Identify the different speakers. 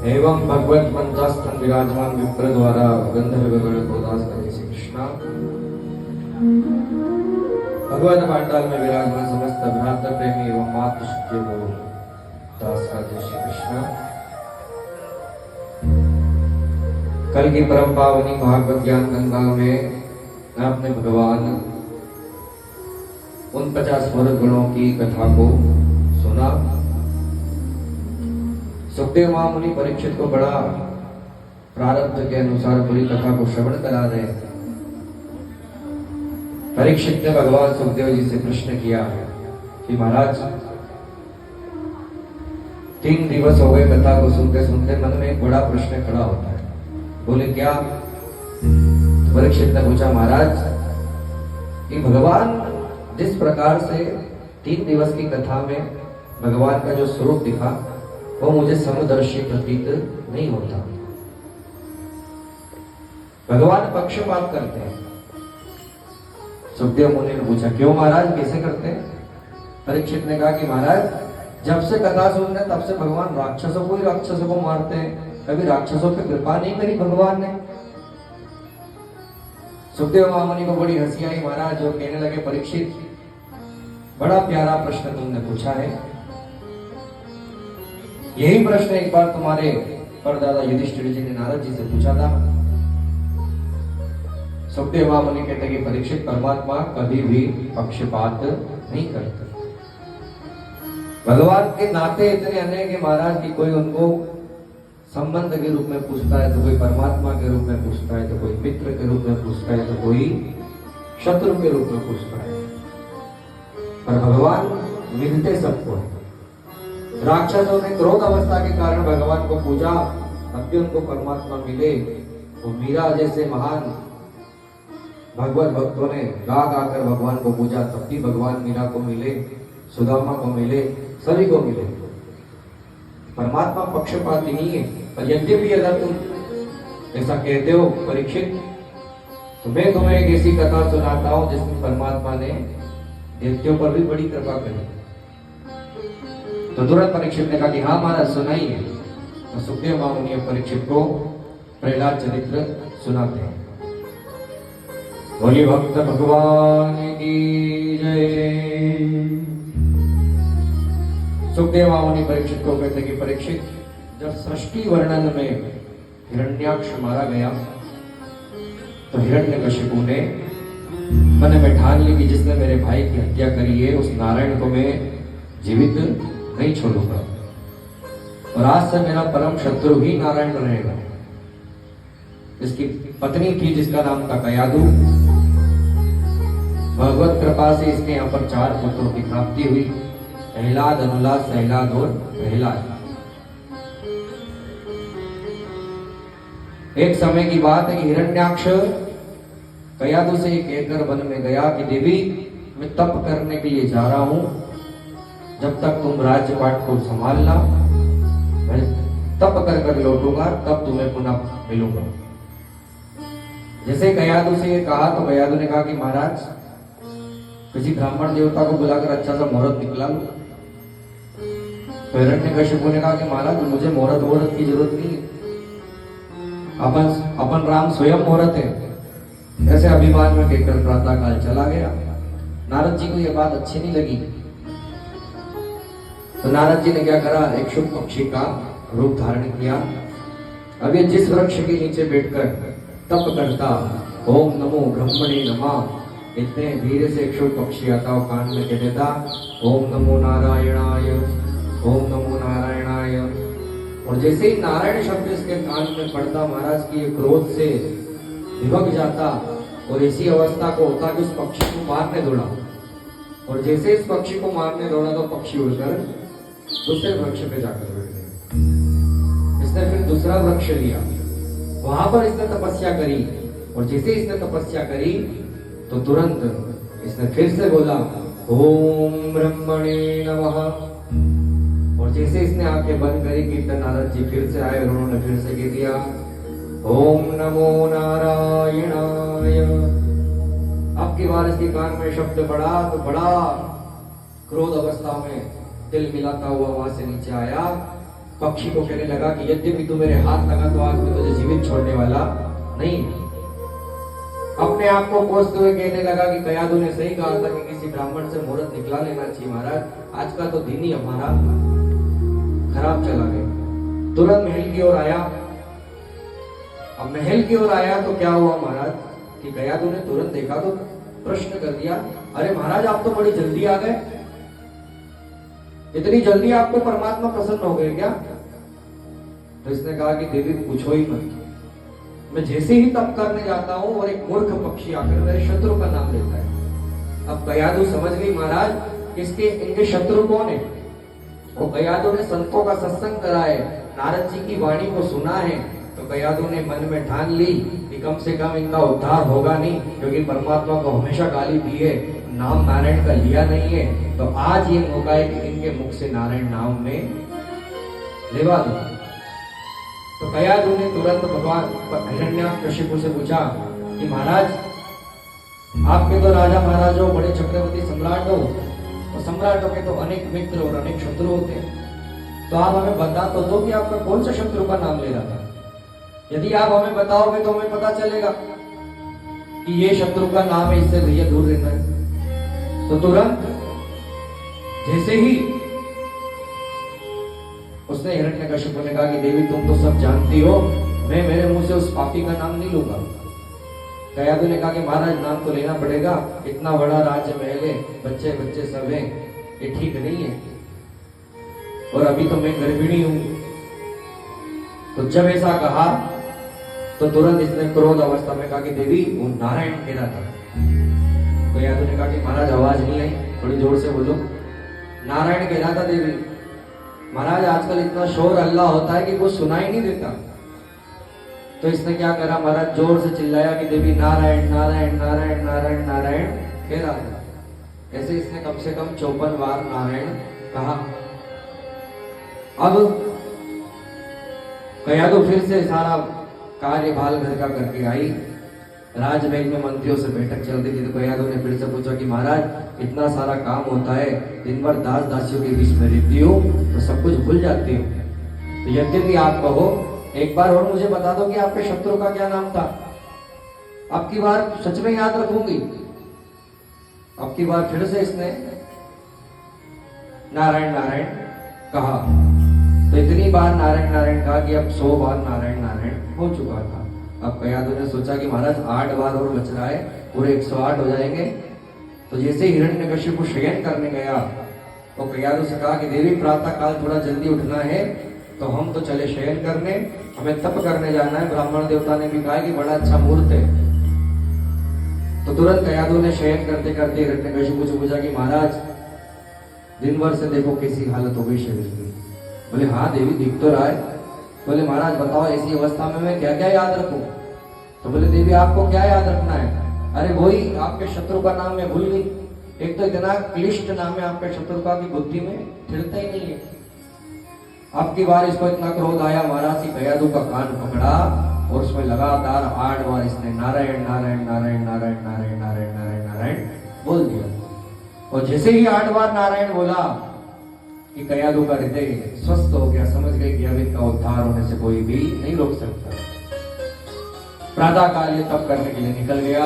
Speaker 1: एवं भगवत पंचास्थन विराजमान विप्र द्वारा गंधर्व गण को दास करे श्री कृष्ण। भगवत पांडाल में विराजमान समस्त भ्राता प्रेमी एवं मातृ शुद्धि को दास करे श्री कृष्ण। कल की परम पावनी भागवत ज्ञान गंगा में आपने भगवान उन 50 स्वर्ग गुणों की कथा को सुना। सुखदेव महामुनि परीक्षित को बड़ा प्रारब्ध के अनुसार पूरी कथा को श्रवण करा रहे हैं। परीक्षित ने भगवान सुखदेव जी से प्रश्न किया कि महाराज 3 दिवस हो गए कथा को सुनते सुनते मन में एक बड़ा प्रश्न खड़ा होता है। बोले क्या? तो परीक्षित ने पूछा महाराज कि भगवान जिस प्रकार से 3 दिवस की कथा में भगवान का जो स्वरूप दिखा वो मुझे समदर्शी प्रतीत नहीं होता। भगवान पक्षपात करते हैं। सुखदेव मुनि ने पूछा क्यों महाराज, कैसे करते हैं? परीक्षित ने कहा कि महाराज जब से कथा सुन रहे तब से भगवान राक्षसों को मारते हैं, कभी राक्षसों पे कृपा नहीं करी भगवान ने। सुखदेव महामुनि को बड़ी हंसी आई महाराज, जो कहने लगे परीक्षित बड़ा प्यारा प्रश्न तुमने पूछा है। यही प्रश्न एक बार तुम्हारे परदादा युधिष्ठिर जी ने नारद जी से पूछा था। सुखदेव महामुनि कहते कि परीक्षित परमात्मा कभी भी पक्षपात नहीं करते। भगवान के नाते इतने अनेक है महाराज कि कोई उनको संबंध के रूप में पूछता है तो कोई परमात्मा के रूप में पूछता है, तो कोई मित्र के रूप में पूछता है, तो कोई शत्रु के रूप में पूछता है। पर भगवान मिलते सबको है। राक्षसों ने क्रोध अवस्था के कारण भगवान को पूजा, तब भी उनको परमात्मा मिले। वो मीरा जैसे महान भगवत भक्तों ने गा गाकर भगवान को पूजा, तब भी भगवान मीरा को मिले, सुदामा को मिले, सभी को मिले। परमात्मा पक्षपाती नहीं है। पर यद्यपि अगर तुम ऐसा कहते हो परीक्षित, तो मैं तुम्हें एक ऐसी कथा सुनाता हूं जिसमें परमात्मा ने देवताओं पर भी बड़ी कृपा करी। तो तुरंत परीक्षित ने कहा कि हाँ महाराज सुनाइए। तो सुखदेव महामुनि परीक्षित को प्रहलाद चरित्र सुनाते हैं। बोलिए भक्त भगवान की जय। सुखदेव महामुनि परीक्षित को कहते कि परीक्षित जब सृष्टि वर्णन में हिरण्याक्ष मारा गया तो हिरण्यकशिपु ने मन में ठान ली कि जिसने मेरे भाई की हत्या करी है उस नारायण को मैं जीवित नहीं छोड़ूंगा, और आज से मेरा परम शत्रु ही नारायण रहेगा। इसकी पत्नी थी जिसका नाम था कयादु। भगवत कृपा से इसके यहाँ पर 4 पुत्रों की प्राप्ति हुई, प्रहलाद, अनुलाद, सहलाद और प्रहलाद। एक समय की बात है कि हिरण्याक्ष कयादु से कहकर वन में गया कि देवी मैं तप करने के लिए जा रहा हूं, जब तक तुम राज्यपाट को संभालना, मैं तप कर लौटूंगा, तब तुम्हें पुनः मिलूंगा। जैसे कयादु से ये कहा तो कयादु ने कहा कि महाराज किसी ब्राह्मण देवता को बुलाकर अच्छा सा मुहूर्त निकला लो। तो हिरण्यकशिपु ने कहा कि महाराज मुझे मुहूर्त की जरूरत नहीं है, अपन राम स्वयं मुहूर्त है। ऐसे अभिमान में कहकर प्रातः काल चला गया। नारद जी को यह बात अच्छी नहीं लगी, तो नारद जी ने क्या करा, एक शुभ पक्षी का रूप धारण किया। अब ये जिस वृक्ष के नीचे बैठकर तप करता, ओम नमो ब्रह्मणे नमः, इतने धीरे से एक शुभ पक्षी आता और कान में कह देता ओम नमो नारायणाय, ओम नमो नारायणाय। और जैसे ही नारायण शब्द इसके कान में पड़ता महाराज की ये क्रोध से विभग जाता और ऐसी अवस्था को होता कि उस पक्षी को मारने दौड़ा। और जैसे इस पक्षी को मारने दौड़ा तो पक्षी उड़कर दूसरे वृक्ष पे जाकर बैठ गया। इसने फिर दूसरा वृक्ष लिया, वहां पर इसने तपस्या करी, और जैसे इसने तपस्या करी तो तुरंत इसने फिर से बोला ओम ब्रह्मणे नमः। और जैसे इसने आंखें बंद करी कि नारद जी फिर से आए और उन्होंने फिर से कह दिया ओम नमो नारायणाय। अब की बार इसके कान में शब्द बड़ा तो बड़ा क्रोध अवस्था में दिल मिलाता हुआ वहां से नीचे आया पक्षी को कहने लगा कि यद्यपि तू मेरे हाथ लगा तो आज मैं तुझे जीवित छोड़ने वाला नहीं। अपने आप को कोसते हुए कहने लगा कि कयादू ने सही कहा था कि किसी ब्राह्मण से मुहूर्त निकला लेना चाहिए महाराज, आज का तो दिन ही हमारा खराब चला गया। तुरंत महल की ओर आया। अब महल की ओर आया तो क्या हुआ महाराज कि कयादू ने तुरंत देखा तो प्रश्न कर दिया, अरे महाराज आप तो बड़ी जल्दी आ गए, इतनी जल्दी आपको परमात्मा प्रसन्न हो गए क्या? तो इसने कहा कि देवी पूछो ही मत, मैं जैसे ही तप करने जाता हूं और एक मूर्ख पक्षी आकर मेरे शत्रु का नाम लेता है। अब कयादू समझ गई महाराज इसके इनके शत्रु कौन है। वो कयादू ने संतों का सत्संग करा है, नारद जी की वाणी को सुना है, तो कयादू ने मन में ठान ली कि कम से कम इनका उद्धार होगा नहीं, क्योंकि परमात्मा को हमेशा गाली दी है, नाम नारायण का लिया नहीं है, तो आज ये मौका है कि इनके मुख से नारायण नाम में लेवा दो। तो कयादू ने तुरंत भगवान हिरण्यकशिपु से पूछा कि महाराज आपके तो राजा महाराज हो, बड़े चक्रवर्ती सम्राट हो, और सम्राटों के तो अनेक मित्र और अनेक शत्रु होते हैं, तो आप हमें बता तो दो कि आपका कौन सा शत्रु का नाम ले रहा था। यदि आप हमें बताओगे तो हमें पता चलेगा कि ये शत्रु का नाम है, इससे भैया दूर रहना है। तो तुरंत जैसे ही उसने हिरण्यकशिपु ने कहा कि देवी तुम तो सब जानती हो, मैं मेरे मुंह से उस पापी का नाम नहीं लूंगा। कयादू ने कहा कि महाराज नाम तो लेना पड़ेगा, इतना बड़ा राज्य महल है, बच्चे बच्चे सब हैं, ये ठीक नहीं है, और अभी तो मैं गर्भिणी हूं। तो जब ऐसा कहा तो तुरंत इसने क्रोध अवस्था में कहा कि देवी वो नारायण कह रहा था। कयादू ने कहा कि महाराज आवाज नहीं आई, थोड़ी जोर से बोलो। नारायण कह रहा था देवी। महाराज आजकल इतना शोर हल्ला होता है कि कुछ सुनाई नहीं देता। तो इसने क्या करा महाराज, जोर से चिल्लाया कि देवी नारायण नारायण नारायण नारायण नारायण कह रहा था। ऐसे इसने कम से कम 54 बार नारायण कहा। अब कयादू फिर से सारा कार्यभाल घर का करके आई। राजमहल में मंत्रियों से बैठक चल रही थी, तो कयादू ने फिर से पूछा कि महाराज इतना सारा काम होता है, दिन भर दास दासियों के बीच में रहती हूँ तो सब कुछ भूल जाती हूँ, तो यद्यपि आप कहो एक बार और मुझे बता दो कि आपके शत्रु का क्या नाम था। अब की बार सच में याद रखूंगी। अब की बार फिर से इसने नारायण नारायण कहा। तो इतनी बार नारायण नारायण कहा कि अब 100 बार नारायण नारायण हो चुका था। अब कयादू ने सोचा कि महाराज 8 बार और बच रहा है, पूरे 108 हो जाएंगे। तो जैसे हिरण्यकशिपु शयन करने गया तो कयादू से कहा कि देवी प्रातः काल थोड़ा जल्दी उठना है, तो हम तो चले शयन करने, हमें तप करने जाना है। ब्राह्मण देवता ने भी कहा कि बड़ा अच्छा मुहूर्त है। तो तुरंत कयादू ने शयन करते करते हिरण्यकशिपु से पूछा कि महाराज दिन भर से देखो कैसी हालत हो गई शरीर की। बोले हाँ देवी दिख तो रहा है। बोले महाराज बताओ ऐसी अवस्था में मैं क्या क्या याद रखूं। तो बोले देवी आपको क्या याद रखना है। अरे वही आपके शत्रु का नाम मैं भूल गई। एक तो इतना क्लिष्ट नाम है आपके शत्रु का कि बुद्धि में थिरता ही नहीं है। अब की बार इसको इतना क्रोध आया महाराज की कयादू का कान पकड़ा और उसमें लगातार 8 बार इसने नारायण नारायण नारायण नारायण नारायण नारायण नारायण नारायण बोल दिया। और जैसे ही 8 बार नारायण बोला कि कयादू का हृदय स्वस्थ हो गया, समझ गए कि अब इनका उद्धार होने से कोई भी नहीं रोक सकता। प्रातः काल ये तप करने के लिए निकल गया।